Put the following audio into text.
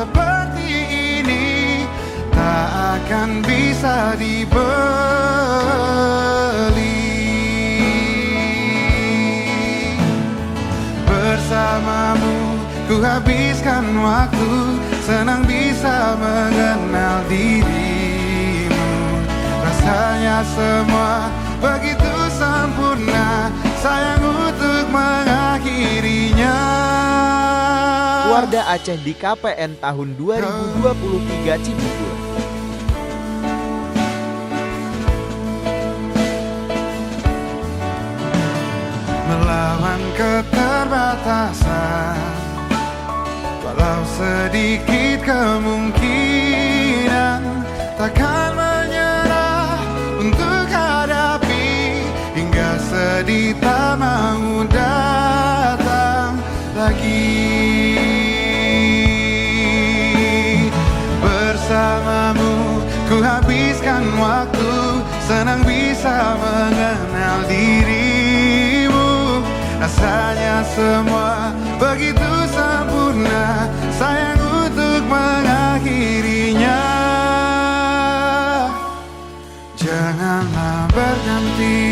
seperti ini tak akan bisa dibeli. Bersamamu ku habiskan waktu, senang bisa mengenal dirimu. Rasanya semua begitu sempurna, sayang untuk mengakhirinya. Wardah Aceh di KPN tahun 2023 Cibubur. Melawan keterbatasan, walau sedikit kemungkinan, takkan menyerah untuk hadapi hingga sedih tak mau datang lagi. Bersamamu ku habiskan waktu, senang bisa mengenal dirimu. Rasanya semua begitu sempurna, sayang untuk mengakhirinya. Janganlah berganti